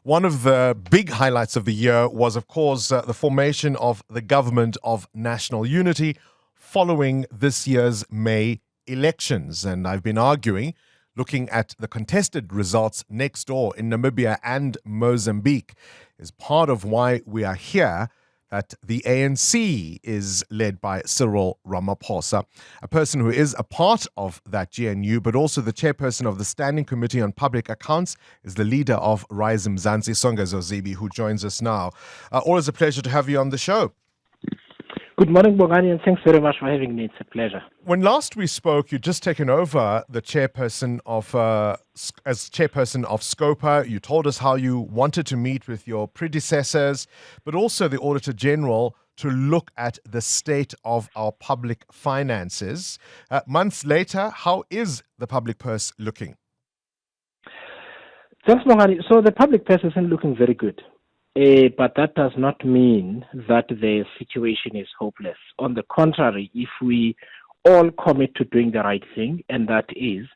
One of the big highlights of the year was, of course, the formation of the Government of National Unity following this year's May elections. And I've been arguing, looking at the contested results next door in Namibia and Mozambique, is part of why we are here, that the ANC is led by Cyril Ramaphosa, a person who is a part of that GNU, but also the chairperson of the Standing Committee on Public Accounts, is the leader of Rise Mzansi, Songezo Zibi, who joins us now. Always a pleasure to have you on the show. Good morning, Bongani, and thanks very much for having me. It's a pleasure. When last we spoke, you'd just taken over the chairperson of as chairperson of Scopa. You told us how you wanted to meet with your predecessors, but also the Auditor General to look at the state of our public finances. Months later, how is the public purse looking? Thanks, Bongani. So the public purse isn't looking very good. But that does not mean that the situation is hopeless. On the contrary, if we all commit to doing the right thing, and that is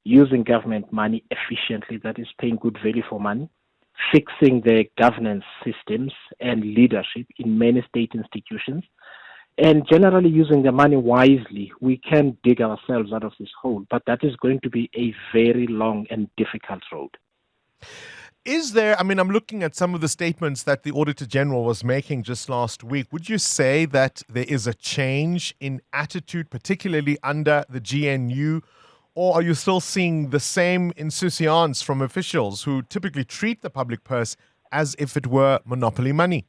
using government money efficiently, that is paying good value for money, fixing the governance systems and leadership in many state institutions, and generally using the money wisely, we can dig ourselves out of this hole. But that is going to be a very long and difficult road. Is there, I'm looking at some of the statements that the Auditor General was making just last week. Would you say that there is a change in attitude, particularly under the GNU, or are you still seeing the same insouciance from officials who typically treat the public purse as if it were monopoly money?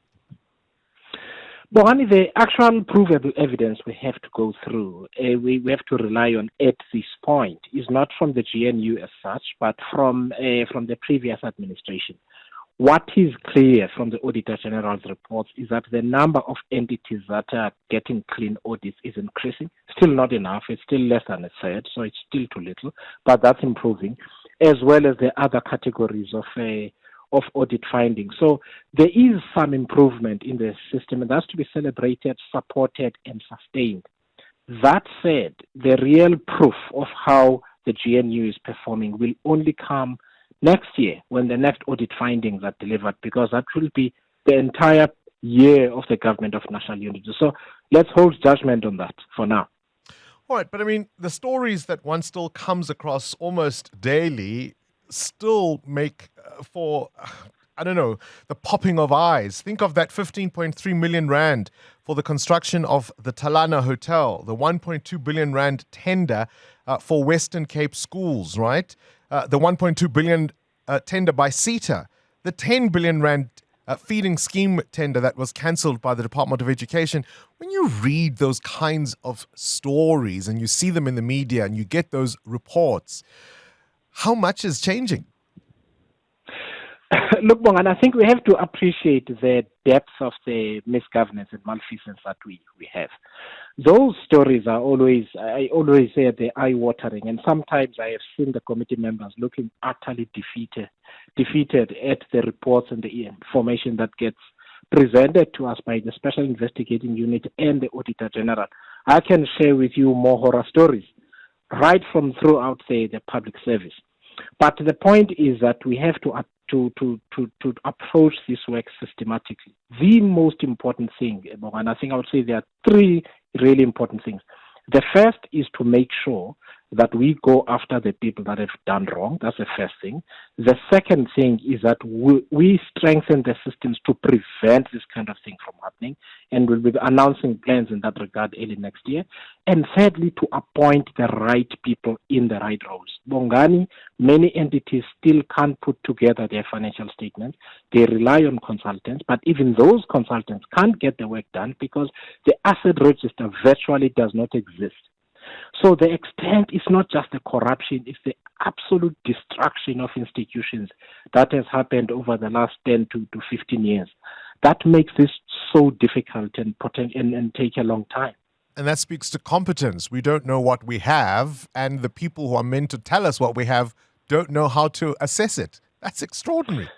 But only the actual provable evidence we have to go through, we have to rely on at this point, is not from the GNU as such, but from the previous administration. What is clear from the Auditor General's reports is that the number of entities that are getting clean audits is increasing. Still not enough. It's still less than a third, so it's still too little, but that's improving, as well as the other categories of audit findings. So there is some improvement in the system, and that's to be celebrated, supported, and sustained. That said, the real proof of how the GNU is performing will only come next year when the next audit findings are delivered, because that will be the entire year of the Government of National Unity. So let's hold judgment on that for now. All right, but the stories that one still comes across almost daily still make for, the popping of eyes. Think of that 15.3 million rand for the construction of the Talana Hotel, the 1.2 billion rand tender for Western Cape schools, right? The 1.2 billion tender by CETA, the 10 billion rand feeding scheme tender that was cancelled by the Department of Education. When you read those kinds of stories and you see them in the media and you get those reports, how much is changing? Look, Bong, and I think we have to appreciate the depth of the misgovernance and malfeasance that we have. Those stories are I always say they're eye-watering, and sometimes I have seen the committee members looking utterly defeated at the reports and the information that gets presented to us by the Special Investigating Unit and the Auditor General. I can share with you more horror stories right from throughout the public service. But the point is that we have to approach this work systematically. The most important thing, and I think I would say there are three really important things. The first is to make sure that we go after the people that have done wrong. That's the first thing. The second thing is that we strengthen the systems to prevent this kind of thing from happening, and we'll be announcing plans in that regard early next year. And thirdly, to appoint the right people in the right roles. Bongani, many entities still can't put together their financial statements. They rely on consultants, but even those consultants can't get the work done because the asset register virtually does not exist. So the extent is not just the corruption, it's the absolute destruction of institutions that has happened over the last 10 to 15 years. That makes this so difficult and take a long time. And that speaks to competence. We don't know what we have, and the people who are meant to tell us what we have don't know how to assess it. That's extraordinary.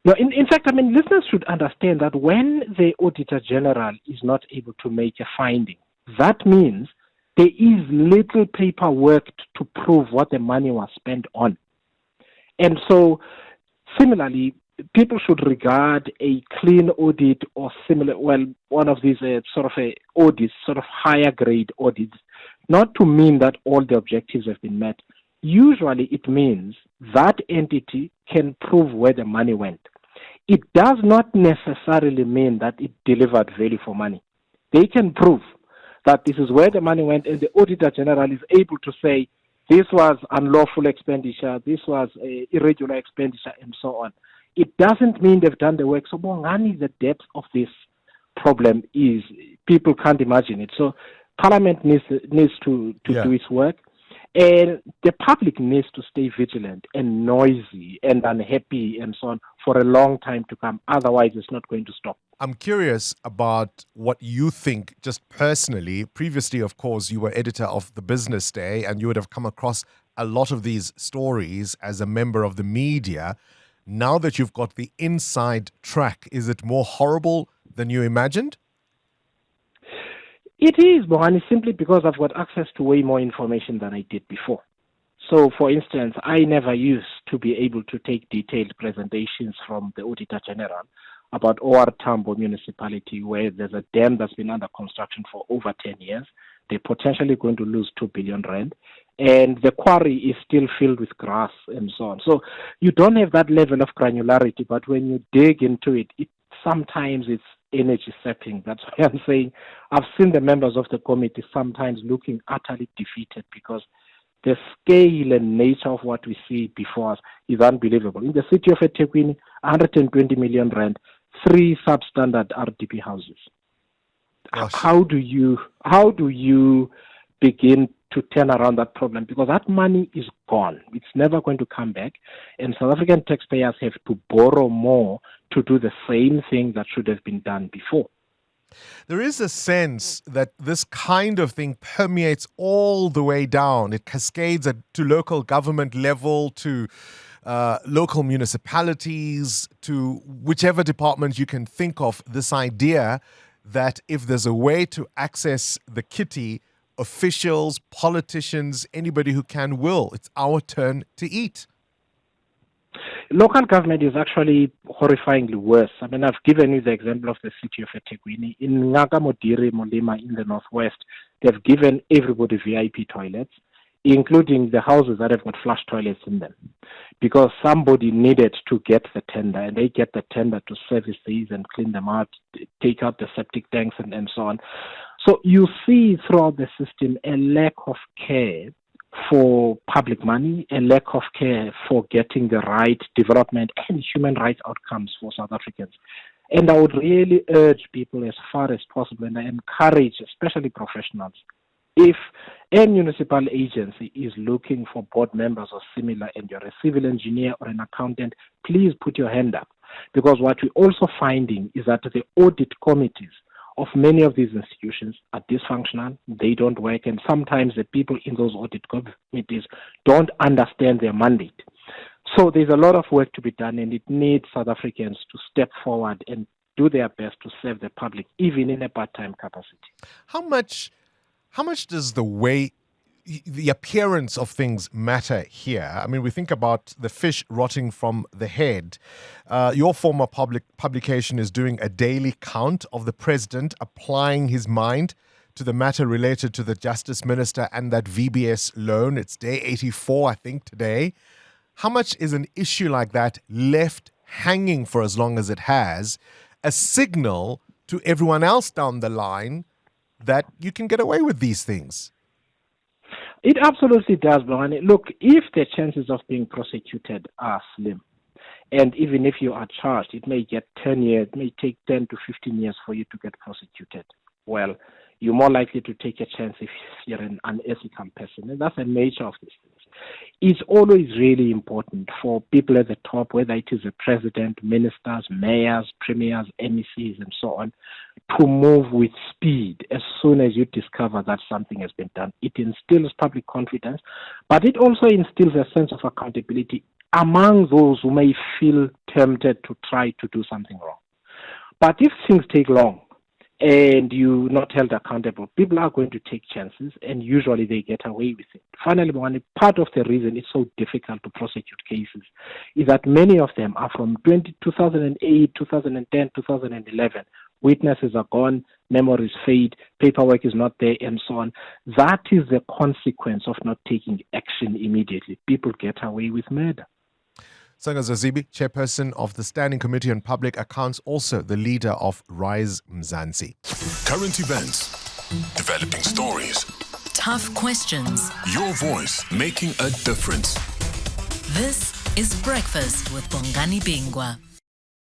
No, in fact, listeners should understand that when the Auditor General is not able to make a finding, that means there is little paperwork to prove what the money was spent on. And so, similarly, people should regard a clean audit or similar, well, one of these sort of audits, sort of higher grade audits, not to mean that all the objectives have been met. Usually it means that entity can prove where the money went. It does not necessarily mean that it delivered value for money. They can prove that this is where the money went, and the Auditor General is able to say this was unlawful expenditure, this was irregular expenditure, and so on. It doesn't mean they've done the work. So Bongani, the depth of this problem is people can't imagine it. So Parliament needs to do its work. And the public needs to stay vigilant and noisy and unhappy and so on for a long time to come. Otherwise, it's not going to stop. I'm curious about what you think just personally. Previously, of course, you were editor of the Business Day and you would have come across a lot of these stories as a member of the media. Now that you've got the inside track, is it more horrible than you imagined? It is, Bongani, simply because I've got access to way more information than I did before. So, for instance, I never used to be able to take detailed presentations from the Auditor General about OR Tambo municipality, where there's a dam that's been under construction for over 10 years. They're potentially going to lose 2 billion rand. And the quarry is still filled with grass and so on. So you don't have that level of granularity, but when you dig into it, sometimes it's energy sapping. That's why I'm saying I've seen the members of the committee sometimes looking utterly defeated because the scale and nature of what we see before us is unbelievable. In the city of eThekwini, 120 million rand, 3 substandard RDP houses. Gosh. How do you begin to turn around that problem? Because that money is gone. It's never going to come back. And South African taxpayers have to borrow more to do the same thing that should have been done before. There is a sense that this kind of thing permeates all the way down. It cascades to local government level, to local municipalities, to whichever department you can think of. This idea that if there's a way to access the kitty, officials, politicians, anybody who can will. It's our turn to eat. Local government is actually horrifyingly worse. I mean, I've given you the example of the city of eThekwini. In Ngaka Modiri, Molema, in the northwest, they've given everybody VIP toilets, including the houses that have got flush toilets in them, because somebody needed to get the tender, and they get the tender to service these and clean them out, take out the septic tanks and so on. So you see throughout the system a lack of care for public money, a lack of care for getting the right development and human rights outcomes for South Africans. And I would really urge people as far as possible, and I encourage especially professionals, if a municipal agency is looking for board members or similar and you're a civil engineer or an accountant, please put your hand up. Because what we're also finding is that the audit committees of many of these institutions are dysfunctional, they don't work, and sometimes the people in those audit committees don't understand their mandate. So there's a lot of work to be done, and it needs South Africans to step forward and do their best to serve the public, even in a part-time capacity. How much does the appearance of things matter here? I mean, we think about the fish rotting from the head. Your former publication is doing a daily count of the president applying his mind to the matter related to the Justice Minister and that VBS loan. It's day 84, I think, today. How much is an issue like that left hanging for as long as it has, a signal to everyone else down the line that you can get away with these things? It absolutely does, Bongani. Look, if the chances of being prosecuted are slim, and even if you are charged, it may get 10 years, it may take 10 to 15 years for you to get prosecuted. Well, you're more likely to take a chance if you're an unethical person. And that's the nature of these things. It's always really important for people at the top, whether it is the president, ministers, mayors, premiers, MECs, and so on, to move with speed as soon as you discover that something has been done. It instills public confidence, but it also instills a sense of accountability among those who may feel tempted to try to do something wrong. But if things take long, and you're not held accountable, people are going to take chances, and usually they get away with it. Finally, Bongani, part of the reason it's so difficult to prosecute cases is that many of them are from 2008, 2010, 2011. Witnesses are gone, memories fade, paperwork is not there, and so on. That is the consequence of not taking action immediately. People get away with murder. Songezo Zibi, Chairperson of the Standing Committee on Public Accounts, also the leader of Rise Mzansi. Current events, developing stories, tough questions, your voice making a difference. This is Breakfast with Bongani Bingwa.